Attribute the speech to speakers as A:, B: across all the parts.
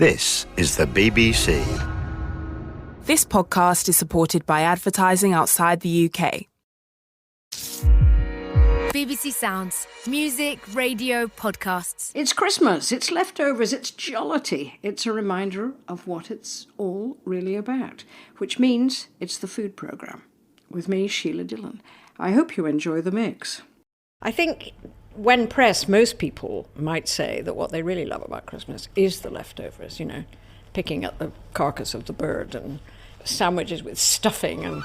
A: This is the BBC.
B: This podcast is supported by advertising outside the UK.
C: BBC Sounds. Music, radio, podcasts.
D: It's Christmas, it's leftovers, it's jollity. It's a reminder of what it's all really about, which means it's the food programme. With me, Sheila Dillon. I hope you enjoy the mix. I think when pressed, most people might say that what they really love about Christmas is the leftovers, you know, picking up the carcass of the bird and sandwiches with stuffing and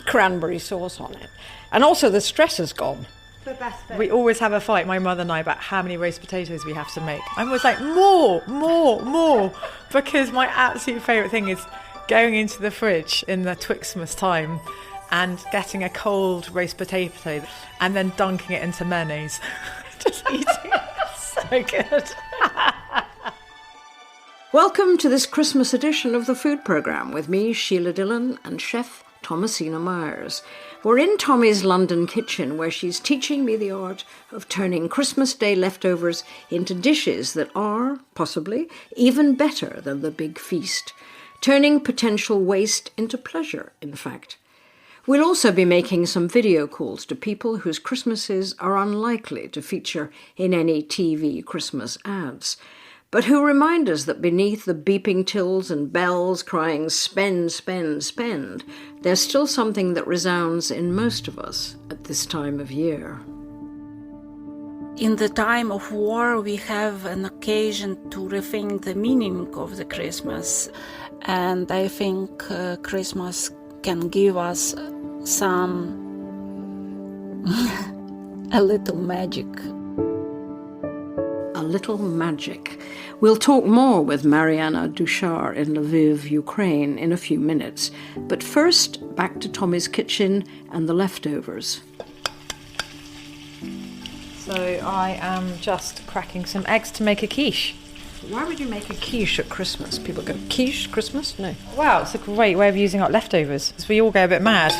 D: cranberry sauce on it. And also the stress is gone.
E: The best bit. We always have a fight, my mother and I, about how many roast potatoes we have to make. I'm always like, more, because my absolute favourite thing is going into the fridge in the Twixmas time and getting a cold roast potato and then dunking it into mayonnaise. Just eating it. So good.
D: Welcome to this Christmas edition of the food programme with me, Sheila Dillon, and chef Thomasina Miers. We're in Tommy's London kitchen where she's teaching me the art of turning Christmas Day leftovers into dishes that are, possibly, even better than the big feast. Turning potential waste into pleasure, in fact. We'll also be making some video calls to people whose Christmases are unlikely to feature in any TV Christmas ads, but who remind us that beneath the beeping tills and bells crying spend, spend, spend, there's still something that resounds in most of us at this time of year.
F: In the time of war, we have an occasion to rethink the meaning of the Christmas, and I think Christmas can give us some a little magic.
D: A little magic. We'll talk more with Mariana Duchar in Lviv, Ukraine in a few minutes. But first, back to Tommy's kitchen and the leftovers.
E: So I am just cracking some eggs to make a quiche.
D: Why would you make a quiche at Christmas? People go, quiche, Christmas? No.
E: Wow, it's a great way of using up leftovers, because we all go a bit mad.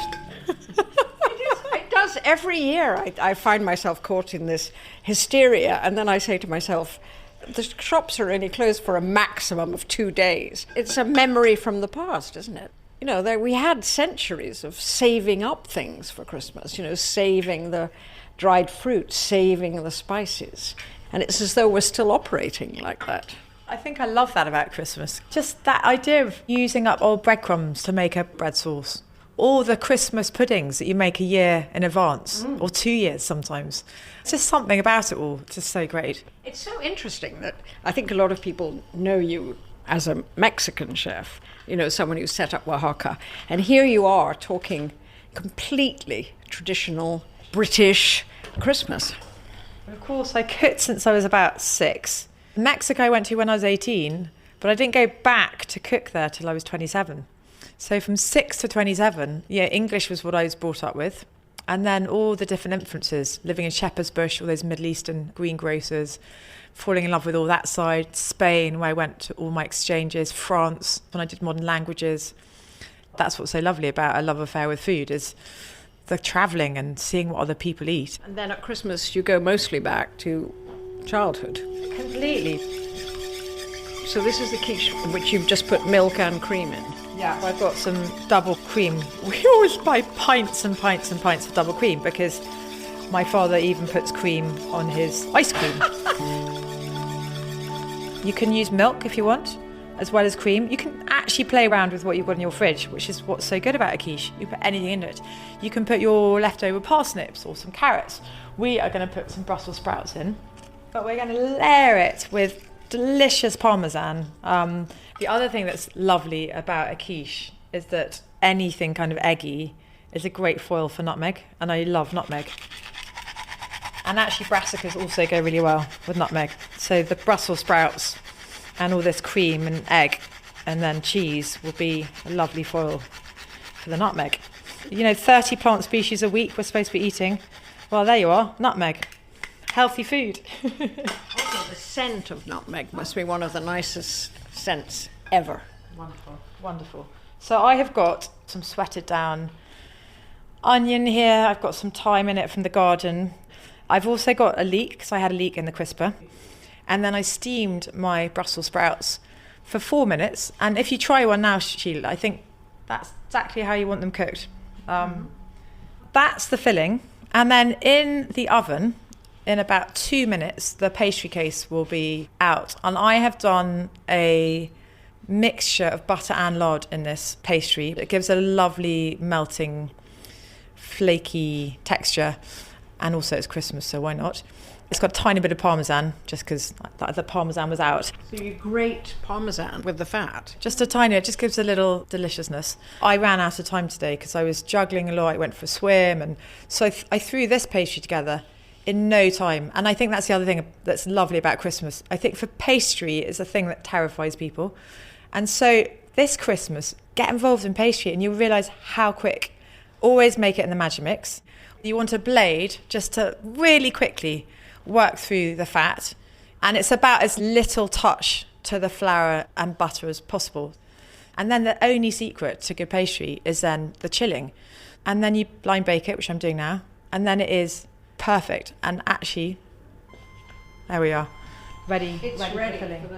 D: It does every year. I find myself caught in this hysteria, and then I say to myself, the shops are only closed for a maximum of 2 days. It's a memory from the past, isn't it? You know, we had centuries of saving up things for Christmas, you know, saving the dried fruit, saving the spices. And it's as though we're still operating like that.
E: I think I love that about Christmas. Just that idea of using up old breadcrumbs to make a bread sauce. Or the Christmas puddings that you make a year in advance, or 2 years sometimes. It's just something about it all, just so great.
D: It's so interesting that I think a lot of people know you as a Mexican chef, you know, someone who set up Oaxaca. And here you are talking completely traditional British Christmas.
E: Of course, I cooked since I was about 6. Mexico I went to when I was 18, but I didn't go back to cook there till I was 27. So from 6 to 27, English was what I was brought up with. And then all the different influences, living in Shepherd's Bush, all those Middle Eastern greengrocers, falling in love with all that side, Spain, where I went to all my exchanges, France, when I did modern languages. That's what's so lovely about a love affair with food, is the travelling and seeing what other people eat.
D: And then at Christmas, you go mostly back to childhood.
E: Completely.
D: So this is the quiche, which you've just put milk and cream in.
E: Yeah, I've got some double cream. We always buy pints and pints and pints of double cream because my father even puts cream on his ice cream. You can use milk if you want, as well as cream. You can actually play around with what you've got in your fridge, which is what's so good about a quiche. You put anything in it. You can put your leftover parsnips or some carrots. We are going to put some Brussels sprouts in, but we're going to layer it with delicious parmesan. The other thing that's lovely about a quiche is that anything kind of eggy is a great foil for nutmeg, and I love nutmeg. And actually brassicas also go really well with nutmeg. So the Brussels sprouts and all this cream and egg and then cheese will be a lovely foil for the nutmeg. 30 plant species a week we're supposed to be eating. Well, there you are, nutmeg. Healthy food.
D: Also, the scent of nutmeg must be one of the nicest scents ever.
E: Wonderful, wonderful. So I have got some sweated down onion here. I've got some thyme in it from the garden. I've also got a leek, because I had a leek in the crisper. And then I steamed my Brussels sprouts for 4 minutes. And if you try one now, Sheila, I think that's exactly how you want them cooked. That's the filling. And then in the oven, in about 2 minutes, the pastry case will be out. And I have done a mixture of butter and lard in this pastry. It gives a lovely melting, flaky texture. And also it's Christmas, so why not? It's got a tiny bit of parmesan, just because the parmesan was out.
D: So you grate parmesan with the fat?
E: Just a tiny, it just gives a little deliciousness. I ran out of time today because I was juggling a lot. I went for a swim, and so I threw this pastry together in no time. And I think that's the other thing that's lovely about Christmas. I think for pastry is a thing that terrifies people. And so this Christmas, get involved in pastry and you'll realise how quick. Always make it in the Magimix. You want a blade just to really quickly work through the fat, and it's about as little touch to the flour and butter as possible. And then the only secret to good pastry is then the chilling, and then you blind bake it, which I'm doing now, and then it is perfect. And actually, there we are, ready for filling.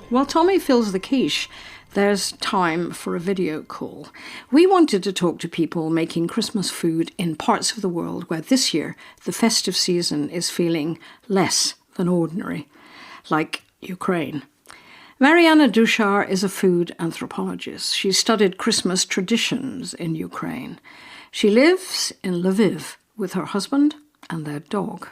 D: While Tommy fills the quiche, there's time for a video call. We wanted to talk to people making Christmas food in parts of the world where this year the festive season is feeling less than ordinary, like Ukraine. Mariana Dushar is a food anthropologist. She studied Christmas traditions in Ukraine. She lives in Lviv with her husband and their dog.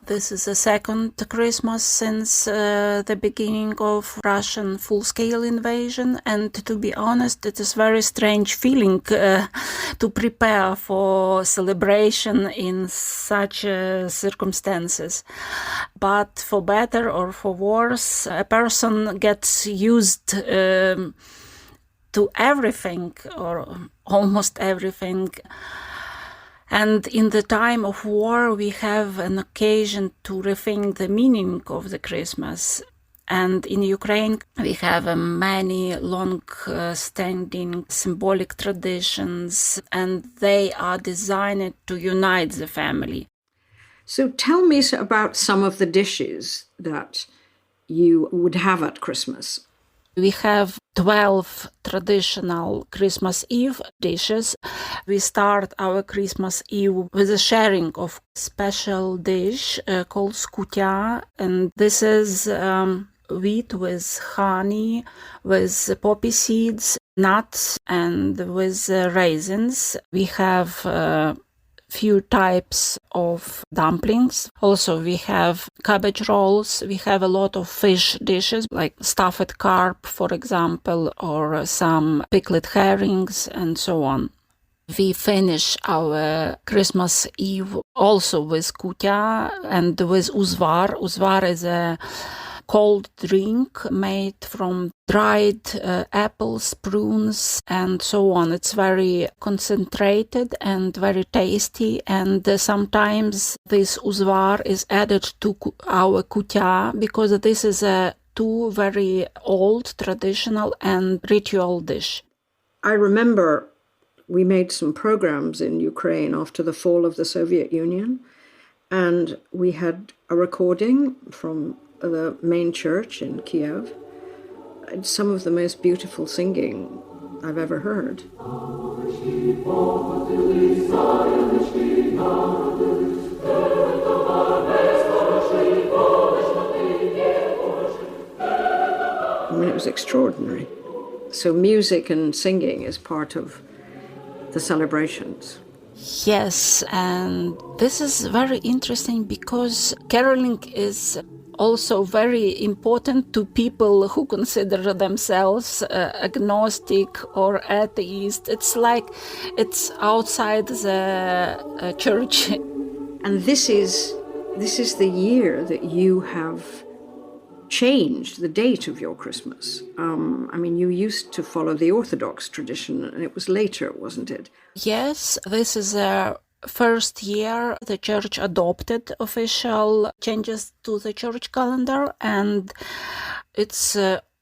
F: This is the second Christmas since the beginning of Russian full-scale invasion, and to be honest, it is very strange feeling to prepare for celebration in such circumstances. But for better or for worse, a person gets used to everything, or almost everything. And in the time of war, we have an occasion to rethink the meaning of the Christmas. And in Ukraine, we have many long-standing symbolic traditions, and they are designed to unite the family.
D: So tell me about some of the dishes that you would have at Christmas.
F: We have 12 traditional Christmas Eve dishes. We start our Christmas Eve with a sharing of special dish called skutia, and this is wheat with honey, with poppy seeds, nuts, and with raisins. We have few types of dumplings. Also, we have cabbage rolls. We have a lot of fish dishes, like stuffed carp, for example, or some pickled herrings, and so on. We finish our Christmas Eve also with kutia and with uzvar. Uzvar is a cold drink made from dried apples, prunes, and so on. It's very concentrated and very tasty, and sometimes this uzvar is added to our kutia because this is a two very old traditional and ritual dish.
D: I remember we made some programs in Ukraine after the fall of the Soviet Union, and we had a recording from the main church in Kiev. It's some of the most beautiful singing I've ever heard. I mean, it was extraordinary. So music and singing is part of the celebrations.
F: Yes, and this is very interesting because caroling is also very important to people who consider themselves agnostic or atheist. It's like it's outside the church.
D: And this is the year that you have changed the date of your Christmas. I mean, you used to follow the Orthodox tradition, and it was later, wasn't it?
F: Yes, this is a first year the church adopted official changes to the church calendar, and it's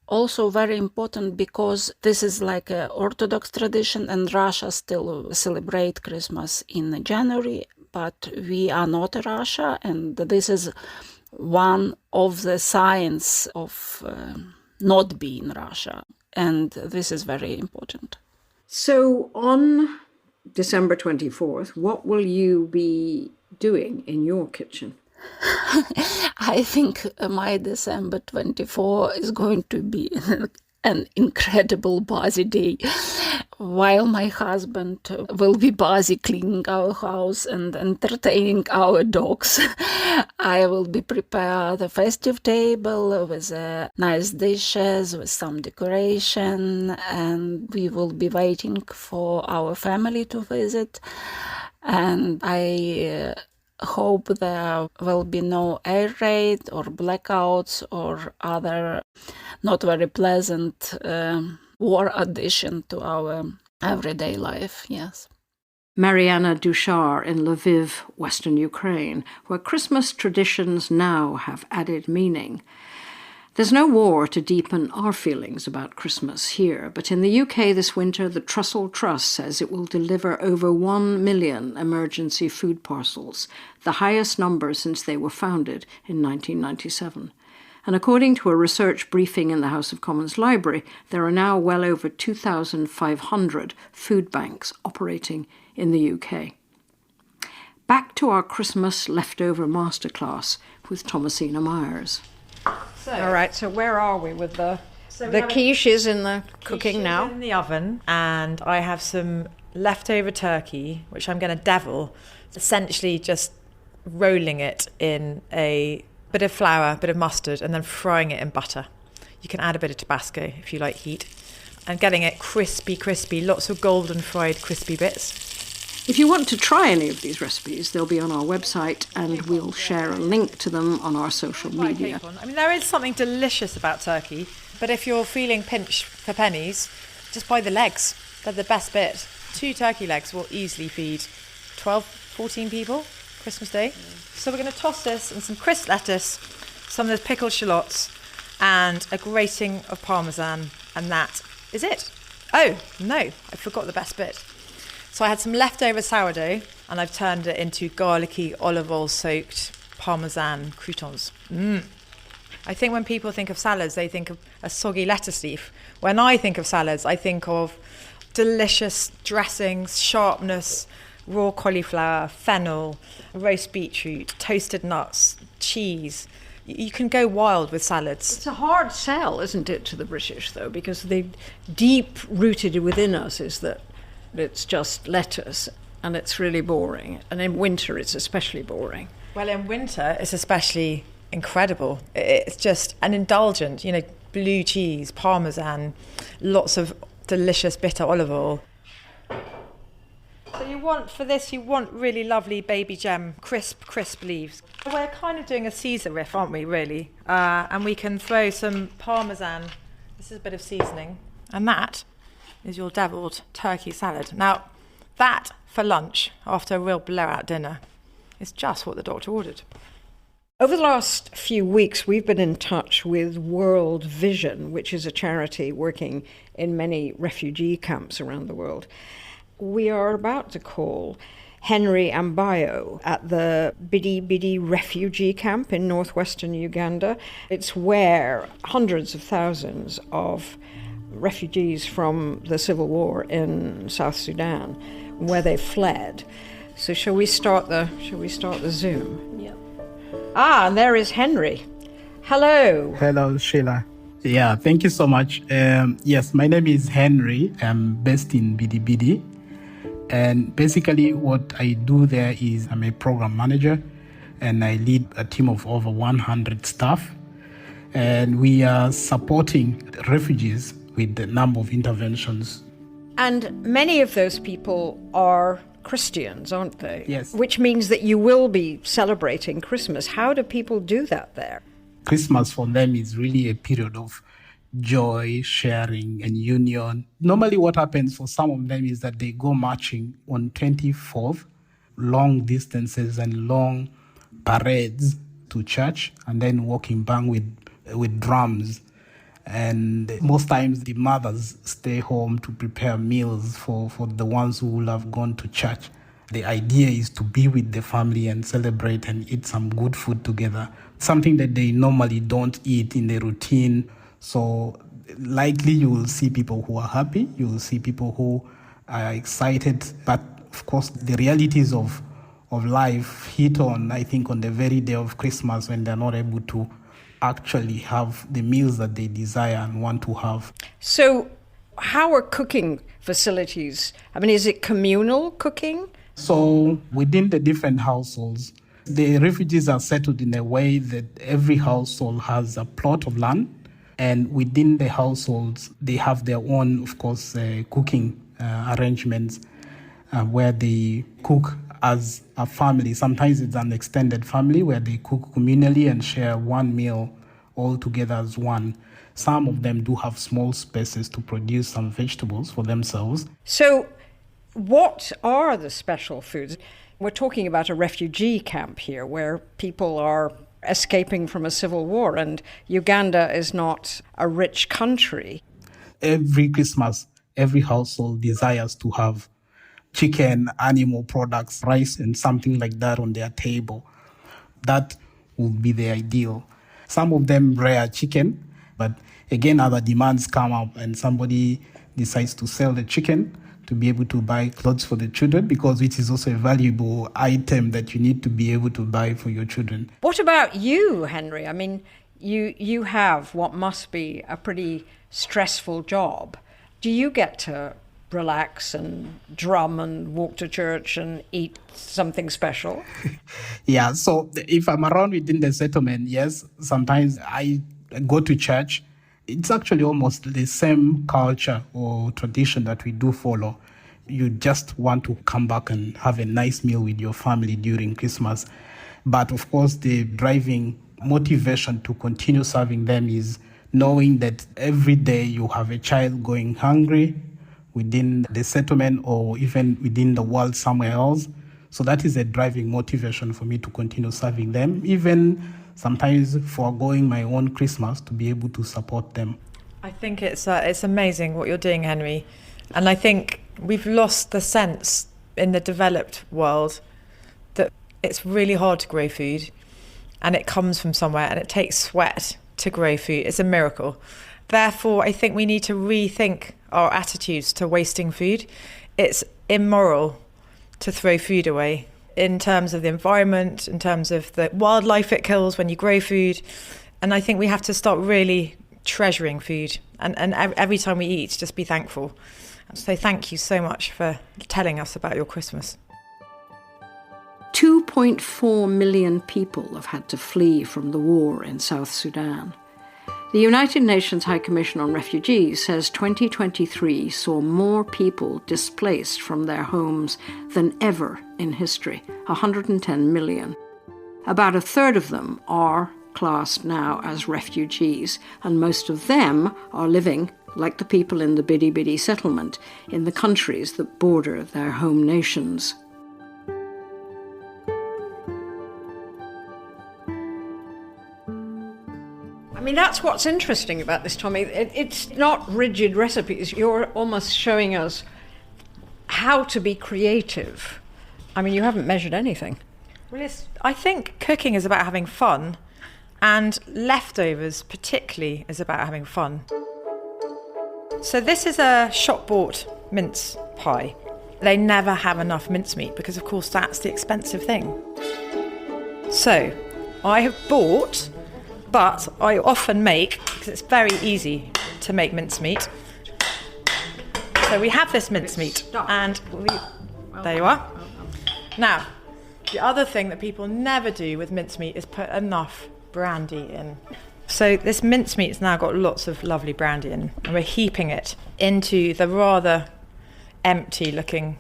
F: also very important because this is like an Orthodox tradition, and Russia still celebrate Christmas in January, but we are not Russia, and this is one of the signs of not being Russia. And this is very important.
D: So on December 24th, what will you be doing in your kitchen?
F: I think my December 24 is going to be an incredible busy day. While my husband will be busy cleaning our house and entertaining our dogs, I will be prepare the festive table with nice dishes, with some decoration, and we will be waiting for our family to visit. And I hope there will be no air raid or blackouts or other not very pleasant war addition to our everyday life, yes.
D: Mariana Dushar in Lviv, Western Ukraine, where Christmas traditions now have added meaning. There's no war to deepen our feelings about Christmas here, but in the UK this winter, the Trussell Trust says it will deliver over 1 million emergency food parcels, the highest number since they were founded in 1997. And according to a research briefing in the House of Commons Library, there are now well over 2,500 food banks operating in the UK. Back to our Christmas leftover masterclass with Thomasina Miers. All right, so where are we with the quiche is in the cooking now?
E: In the oven, and I have some leftover turkey, which I'm going to devil, essentially just rolling it in a bit of flour, a bit of mustard, and then frying it in butter. You can add a bit of Tabasco if you like heat, and getting it crispy, lots of golden fried crispy bits.
D: If you want to try any of these recipes, they'll be on our website and we'll share a link to them on our social media.
E: I mean, there is something delicious about turkey, but if you're feeling pinched for pennies, just buy the legs. They're the best bit. 2 turkey legs will easily feed 12, 14 people Christmas Day. So we're going to toss this in some crisp lettuce, some of the pickled shallots, and a grating of parmesan, and that is it. Oh, no, I forgot the best bit. So I had some leftover sourdough, and I've turned it into garlicky, olive oil soaked parmesan croutons. I think when people think of salads, they think of a soggy lettuce leaf. When I think of salads, I think of delicious dressings, sharpness, raw cauliflower, fennel, roast beetroot, toasted nuts, cheese. You can go wild with salads.
D: It's a hard sell, isn't it, to the British, though, because the deep-rooted within us is that it's just lettuce and it's really boring. And in winter, it's especially boring.
E: Well, in winter, it's especially incredible. It's just an indulgent, blue cheese, parmesan, lots of delicious bitter olive oil. So you want really lovely baby gem, crisp leaves. We're kind of doing a Caesar riff, aren't we, really? And we can throw some parmesan. This is a bit of seasoning. And that is your deviled turkey salad. Now, that for lunch, after a real blowout dinner, is just what the doctor ordered.
D: Over the last few weeks, we've been in touch with World Vision, which is a charity working in many refugee camps around the world. We are about to call Henry Ambayo at the Bidi Bidi refugee camp in northwestern Uganda. It's where hundreds of thousands of refugees from the civil war in South Sudan, where they fled. So shall we start the Zoom?
F: Yeah.
D: And there is Henry. Hello.
G: Hello, Sheila. Yeah, thank you so much. Yes, my name is Henry. I'm based in Bidi Bidi. And basically what I do there is I'm a program manager and I lead a team of over 100 staff. And we are supporting refugees with a number of interventions.
D: And many of those people are Christians, aren't they?
G: Yes.
D: Which means that you will be celebrating Christmas. How do people do that there?
G: Christmas for them is really a period of joy, sharing, and union. Normally what happens for some of them is that they go marching on 24th, long distances and long parades to church, and then walking back with drums. And most times the mothers stay home to prepare meals for the ones who will have gone to church. The idea is to be with the family and celebrate and eat some good food together, something that they normally don't eat in their routine. So likely you will see people who are happy, you will see people who are excited, but of course the realities of life hit on, I think, on the very day of Christmas when they're not able to actually have the meals that they desire and want to have.
D: So how are cooking facilities? I mean, is it communal cooking?
G: So within the different households, the refugees are settled in a way that every household has a plot of land, and within the households, they have their own, of course, cooking arrangements where they cook as a family. Sometimes it's an extended family where they cook communally and share one meal all together as one. Some of them do have small spaces to produce some vegetables for themselves.
D: So what are the special foods? We're talking about a refugee camp here where people are escaping from a civil war, and Uganda is not a rich country.
G: Every Christmas, every household desires to have chicken, animal products, rice, and something like that on their table. That would be the ideal. Some of them rare chicken, but again, other demands come up and somebody decides to sell the chicken to be able to buy clothes for the children, because it is also a valuable item that you need to be able to buy for your children.
D: What about you, Henry? I mean, you have what must be a pretty stressful job. Do you get to relax and drum and walk to church and eat something special?
G: Yeah, so if I'm around within the settlement, yes, sometimes I go to church. It's actually almost the same culture or tradition that we do follow. You just want to come back and have a nice meal with your family during Christmas. But of course, the driving motivation to continue serving them is knowing that every day you have a child going hungry within the settlement or even within the world somewhere else. So that is a driving motivation for me to continue serving them, even sometimes foregoing my own Christmas to be able to support them.
E: I think it's amazing what you're doing, Henry. And I think we've lost the sense in the developed world that it's really hard to grow food and it comes from somewhere and it takes sweat to grow food. It's a miracle. Therefore, I think we need to rethink our attitudes to wasting food. It's immoral to throw food away in terms of the environment, in terms of the wildlife it kills when you grow food. And I think we have to start really treasuring food. And every time we eat, just be thankful. So thank you so much for telling us about your Christmas.
D: 2.4 million people have had to flee from the war in South Sudan. The United Nations High Commission on Refugees says 2023 saw more people displaced from their homes than ever in history, 110 million. About a third of them are classed now as refugees, and most of them are living, like the people in the Bidi Bidi settlement, in the countries that border their home nations. I mean, that's what's interesting about this, Tommy. It's not rigid recipes. You're almost showing us how to be creative. I mean, you haven't measured anything.
E: Well, I think cooking is about having fun, and leftovers particularly is about having fun. So this is a shop-bought mince pie. They never have enough mincemeat because, of course, that's the expensive thing. So I have bought, but I often make, because it's very easy to make mincemeat. So we have this mincemeat, and there you are. Now, the other thing that people never do with mincemeat is put enough brandy in. So this mincemeat's now got lots of lovely brandy in, and we're heaping it into the rather empty-looking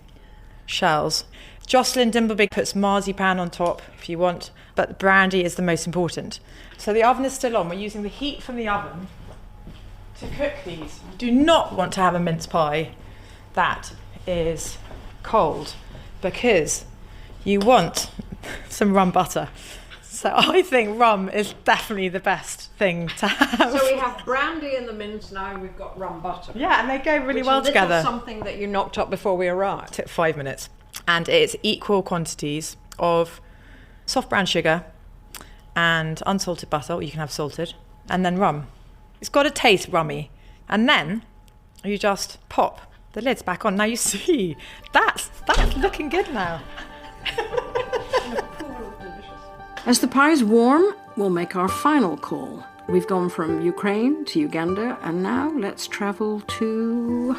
E: shells. Jocelyn Dimbleby puts marzipan on top if you want, but the brandy is the most important. So the oven is still on. We're using the heat from the oven to cook these. You do not want to have a mince pie that is cold, because you want some rum butter. So I think rum is definitely the best thing to have.
D: So we have brandy in the mince, now we've got rum butter.
E: Yeah, and they go really well together.
D: This is something that you knocked up before we arrived.
E: It took 5 minutes. And it's equal quantities of soft brown sugar and unsalted butter, or you can have salted, and then rum. It's got to taste rummy. And then you just pop the lids back on. Now you see, that's looking good now.
D: As the pies warm, we'll make our final call. We've gone from Ukraine to Uganda, and now let's travel to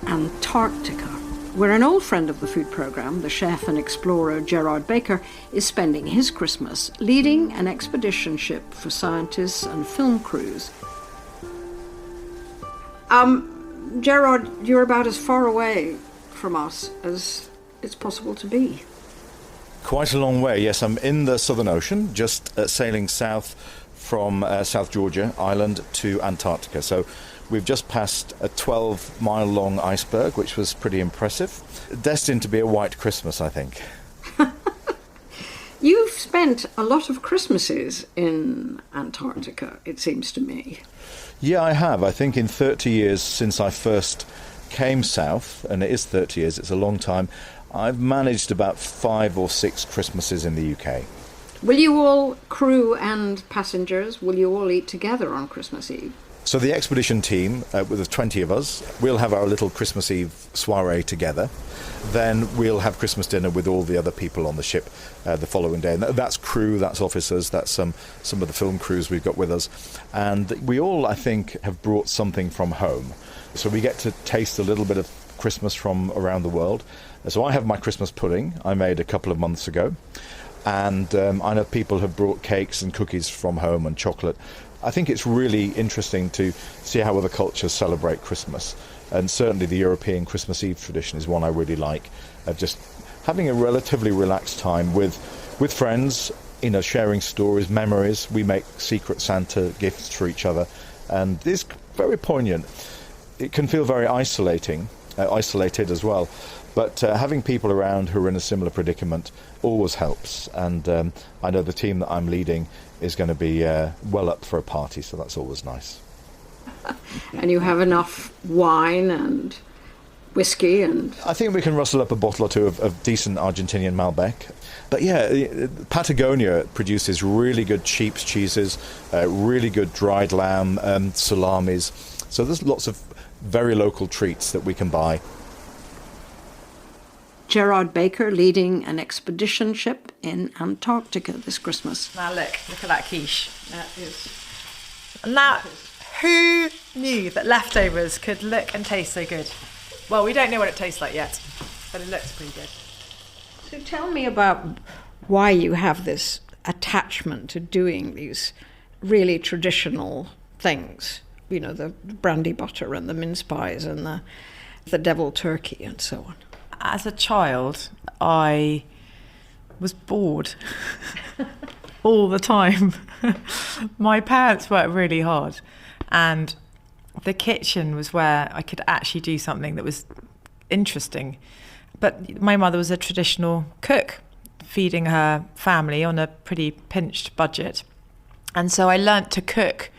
D: Antarctica, where an old friend of the food programme, the chef and explorer Gerard Baker, is spending his Christmas leading an expedition ship for scientists and film crews. Gerard, you're about as far away from us as it's possible to be.
A: Quite a long way, yes. I'm in the Southern Ocean, just sailing south from South Georgia Island to Antarctica. So we've just passed a 12-mile-long iceberg, which was pretty impressive. Destined to be a white Christmas, I think.
D: You've spent a lot of Christmases in Antarctica, it seems to me.
A: Yeah, I have. I think in 30 years since I first came south, and it is 30 years, it's a long time, I've managed about 5 or 6 Christmases in the UK.
D: Will you all, crew and passengers, will you all eat together on Christmas Eve?
A: So the expedition team, with the 20 of us, we'll have our little Christmas Eve soiree together. Then we'll have Christmas dinner with all the other people on the ship the following day. And that's crew, that's officers, that's some of the film crews we've got with us. And we all, I think, have brought something from home. So we get to taste a little bit of Christmas from around the world. So I have my Christmas pudding I made a couple of months ago. And I know people have brought cakes and cookies from home and chocolate. I think it's really interesting to see how other cultures celebrate Christmas. And certainly the European Christmas Eve tradition is one I really like, of just having a relatively relaxed time with friends, sharing stories, memories. We make Secret Santa gifts for each other, and it's very poignant. It can feel very isolated as well, but having people around who are in a similar predicament always helps. And I know the team that I'm leading is going to be well up for a party, so that's always nice.
D: And you have enough wine and whiskey and...
A: I think we can rustle up a bottle or two of decent Argentinian Malbec. But yeah, Patagonia produces really good cheap cheeses, really good dried lamb, salamis. So there's lots of very local treats that we can buy.
D: Gerard Baker leading an expedition ship in Antarctica this Christmas.
E: Now look at that quiche. That is... Now, who knew that leftovers could look and taste so good? Well, we don't know what it tastes like yet, but it looks pretty good.
D: So tell me about why you have this attachment to doing these really traditional things. The brandy butter and the mince pies and the deviled turkey and so on.
E: As a child, I was bored all the time. My parents worked really hard, and the kitchen was where I could actually do something that was interesting. But my mother was a traditional cook, feeding her family on a pretty pinched budget. And so I learnt to cook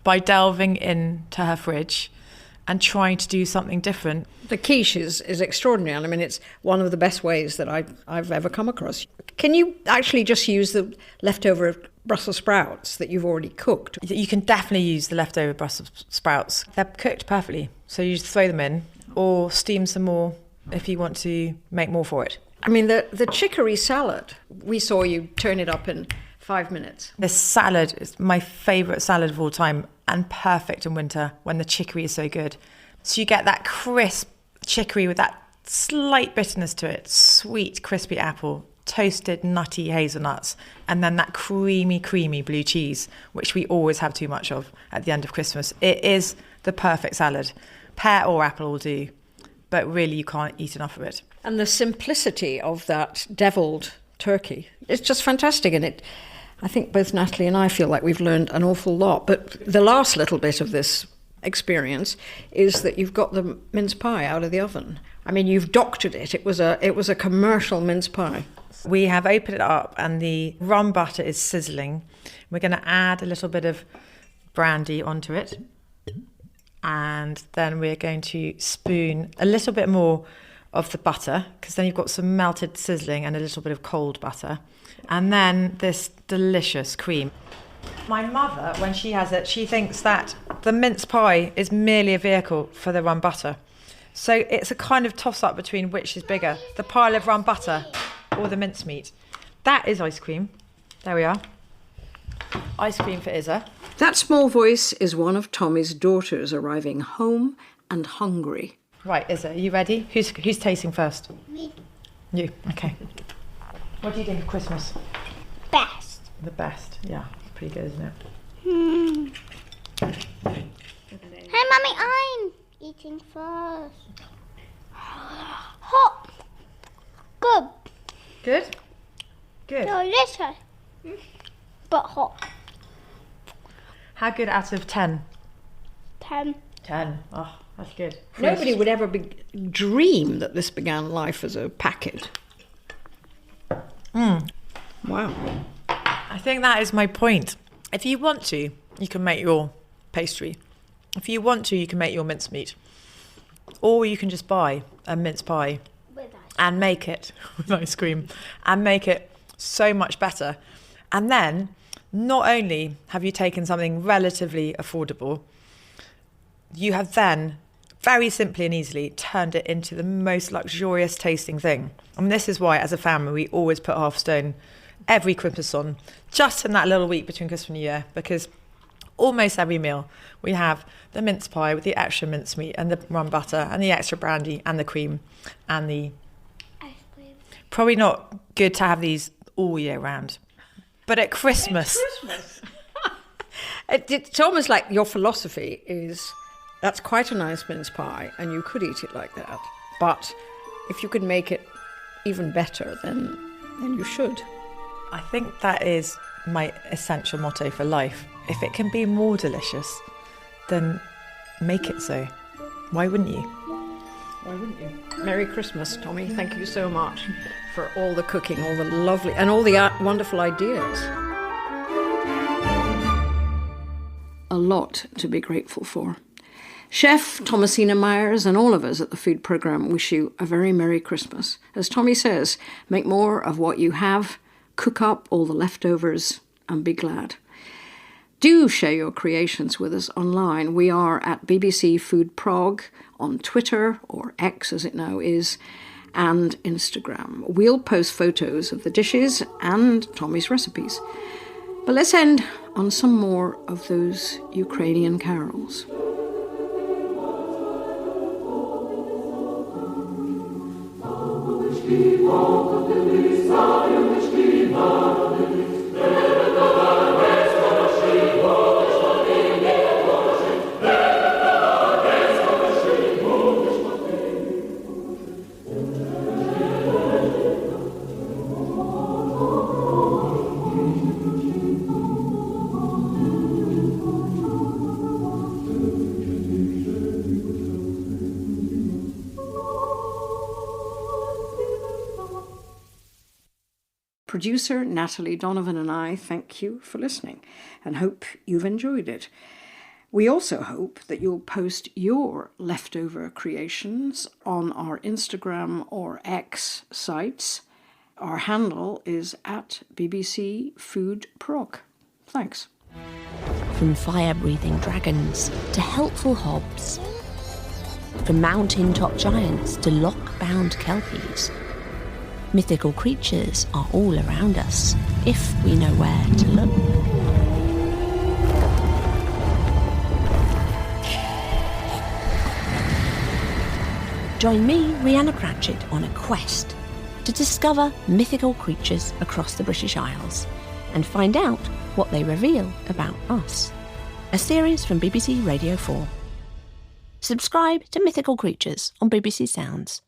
E: by delving into her fridge and trying to do something different.
D: The quiche is extraordinary. I mean, it's one of the best ways that I've ever come across. Can you actually just use the leftover Brussels sprouts that you've already cooked?
E: You can definitely use the leftover Brussels sprouts. They're cooked perfectly, so you just throw them in or steam some more if you want to make more for it.
D: I mean, the chicory salad, we saw you turn it up in 5 minutes.
E: This salad is my favourite salad of all time, and perfect in winter when the chicory is so good. So you get that crisp chicory with that slight bitterness to it, sweet, crispy apple, toasted, nutty hazelnuts, and then that creamy blue cheese, which we always have too much of at the end of Christmas. It is the perfect salad. Pear or apple will do, but really you can't eat enough of it.
D: And the simplicity of that deviled turkey, it's just fantastic. And I think both Natalie and I feel like we've learned an awful lot. But the last little bit of this experience is that you've got the mince pie out of the oven. I mean, you've doctored it. It was a commercial mince pie.
E: We have opened it up and the rum butter is sizzling. We're going to add a little bit of brandy onto it. And then we're going to spoon a little bit more of the butter, because then you've got some melted sizzling and a little bit of cold butter. And then this delicious cream. My mother, when she has it, she thinks that the mince pie is merely a vehicle for the rum butter. So it's a kind of toss-up between which is bigger, the pile of rum butter or the mincemeat. That is ice cream. There we are. Ice cream for Isa.
D: That small voice is one of Tommy's daughters arriving home and hungry.
E: Right, Isa, are you ready? Who's tasting first?
H: Me.
E: You, okay. What do you think of Christmas?
H: Best.
E: The best, yeah. It's pretty good, isn't it?
H: Hey, Mummy, I'm eating first. Hot. Good.
E: Good? Good.
H: Delicious. But hot.
E: How good out of 10?
H: 10.
E: 10. Oh, that's good.
D: Nobody would ever dream that this began life as a packet. Wow.
E: I think that is my point. If you want to, you can make your pastry. If you want to, you can make your mincemeat. Or you can just buy a mince pie and make it with ice cream and make it so much better. And then not only have you taken something relatively affordable, you have then very simply and easily turned it into the most luxurious tasting thing. And this is why, as a family, we always put half stone every Christmas on, just in that little week between Christmas and New Year, because almost every meal we have the mince pie with the extra mincemeat and the rum butter and the extra brandy and the cream and the
H: Ice cream.
E: Probably not good to have these all year round, but at Christmas.
D: It's almost like your philosophy is, that's quite a nice mince pie and you could eat it like that. But if you could make it even better, then you should.
E: I think that is my essential motto for life. If it can be more delicious, then make it so. Why wouldn't you?
D: Why wouldn't you? Merry Christmas, Tommy. Thank you so much for all the cooking, all the lovely, and all the wonderful ideas. A lot to be grateful for. Chef Thomasina Miers and all of us at the food programme wish you a very Merry Christmas. As Tommy says, make more of what you have, cook up all the leftovers and be glad. Do share your creations with us online. We are at BBC Food Prog on Twitter, or X as it now is, and Instagram. We'll post photos of the dishes and Tommy's recipes. But let's end on some more of those Ukrainian carols. Producer Natalie, Donovan and I thank you for listening and hope you've enjoyed it. We also hope that you'll post your leftover creations on our Instagram or X sites. Our handle is at BBC Food Prog. Thanks.
I: From fire-breathing dragons to helpful hobs. From mountain-top giants to lock-bound kelpies. Mythical creatures are all around us, if we know where to look. Join me, Rhianna Cratchit, on a quest to discover mythical creatures across the British Isles and find out what they reveal about us. A series from BBC Radio 4. Subscribe to Mythical Creatures on BBC Sounds.